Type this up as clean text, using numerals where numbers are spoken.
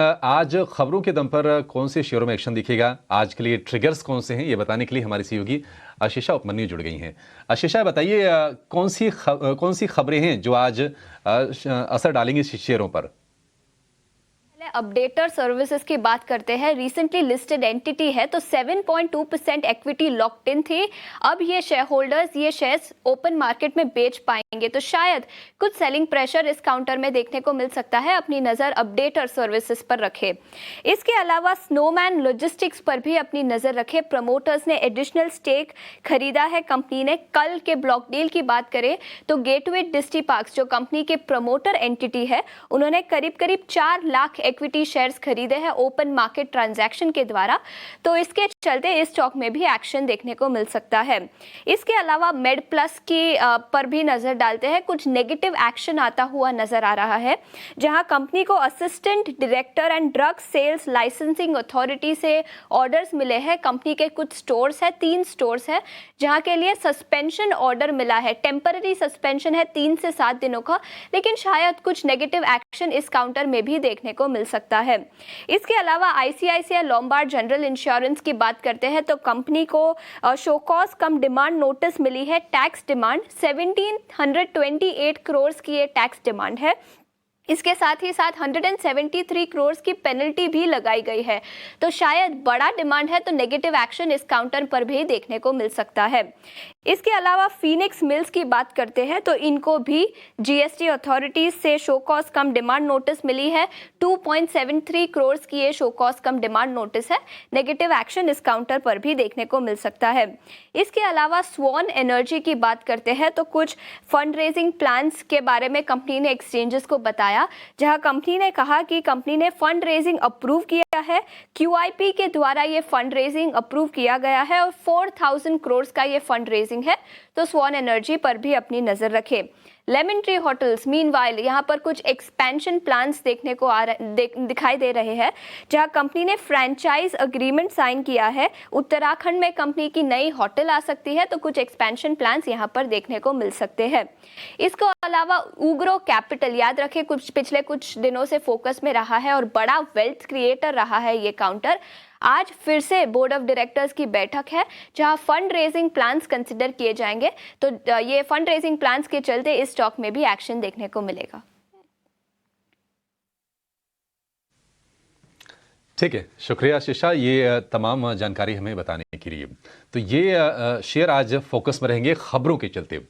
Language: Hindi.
आज खबरों के दम पर कौन से शेयरों में एक्शन दिखेगा, आज के लिए ट्रिगर्स कौन से हैं, ये बताने के लिए हमारी सहयोगी आशीषा उपमन्यु जुड़ गई हैं। आशीषा, बताइए कौन सी खबरें हैं जो आज असर डालेंगी शेयरों पर? अपडेटर सर्विसेज की बात करते हैं। रिसेंटली लिस्टेड एंटिटी है तो 7.2% इक्विटी लॉक्ड इन थी। अब ये शेयर होल्डर्स ये शेयर्स ओपन मार्केट में बेच पाएंगे, तो शायद कुछ सेलिंग प्रेशर इस काउंटर में देखने को मिल सकता है। अपनी नजर अपडेटर सर्विसेज पर रखे। इसके अलावा स्नोमैन लॉजिस्टिक्स पर भी अपनी नजर रखे। प्रमोटर्स ने एडिशनल स्टेक खरीदा है कंपनी ने। कल के ब्लॉक डील की बात करें तो गेटवे डिस्ट्रीपार्क्स जो कंपनी के प्रमोटर एंटिटी है, उन्होंने करीब 4 लाख इक्विटी शेयर्स खरीदे हैं ओपन मार्केट ट्रांजैक्शन के द्वारा। तो इसके चलते इस स्टॉक में भी एक्शन देखने को मिल सकता है। इसके अलावा मेड प्लस की पर भी नजर डालते हैं। कुछ नेगेटिव एक्शन आता हुआ नजर आ रहा है, जहां कंपनी को assistant director and drug sales licensing authority से ऑर्डर्स मिले हैं। कंपनी के कुछ स्टोर्स है, 3 स्टोर्स है, जहां के लिए सस्पेंशन ऑर्डर मिला है। टेम्पररी सस्पेंशन है 3 से 7 दिनों का, लेकिन शायद कुछ नेगेटिव एक्शन इस काउंटर में भी देखने को मिल सकता है। इसके अलावा आईसीआईसीआई लोम्बार्ड जनरल इंश्योरेंस की बात करते हैं तो कंपनी को शो कॉज कम डिमांड नोटिस मिली है। टैक्स डिमांड 1728 करोड़ की ये टैक्स डिमांड है। इसके साथ ही साथ 173 करोड़ की पेनल्टी भी लगाई गई है। तो शायद बड़ा डिमांड है तो नेगेटिव एक्शन इस काउंटर पर भी देखने को मिल सकता है। इसके अलावा फीनिक्स मिल्स की बात करते हैं तो इनको भी जीएसटी अथॉरिटीज से शो कॉज कम डिमांड नोटिस मिली है। 2.73 करोड़ की ये शो कॉज कम डिमांड नोटिस है। नेगेटिव एक्शन इस काउंटर पर भी देखने को मिल सकता है। इसके अलावा स्वॉन एनर्जी की बात करते हैं तो कुछ फंड रेजिंग प्लान्स के बारे में कंपनी ने एक्सचेंजेस को बताया, जहां कंपनी ने कहा कि कंपनी ने फंड रेजिंग अप्रूव किया है। क्यूआईपी के द्वारा ये फंड रेजिंग अप्रूव किया गया है और 4000 करोड़ का ये फंड रेजिंग है। तो स्वॉन एनर्जी पर भी अपनी नजर रखें। लेमन ट्री होटल्स मीनवाइल यहाँ पर कुछ एक्सपेंशन प्लान्स देखने को दिखाई दे रहे हैं, जहां कंपनी ने फ्रेंचाइज अग्रीमेंट साइन किया है। उत्तराखंड में कंपनी की नई होटल आ सकती है, तो कुछ एक्सपेंशन प्लान्स यहाँ पर देखने को मिल सकते हैं। इसके अलावा उग्रो कैपिटल, याद रखें पिछले कुछ दिनों से फोकस में रहा है और बड़ा वेल्थ क्रिएटर रहा है ये काउंटर। आज फिर से बोर्ड ऑफ डायरेक्टर्स की बैठक है, जहां फंड रेजिंग प्लान्स कंसिडर किए जाएंगे। तो ये फंड रेजिंग प्लान्स के चलते इस स्टॉक में भी एक्शन देखने को मिलेगा। ठीक है, शुक्रिया आशीषा, ये तमाम जानकारी हमें बताने के लिए। तो ये शेयर आज फोकस में रहेंगे खबरों के चलते।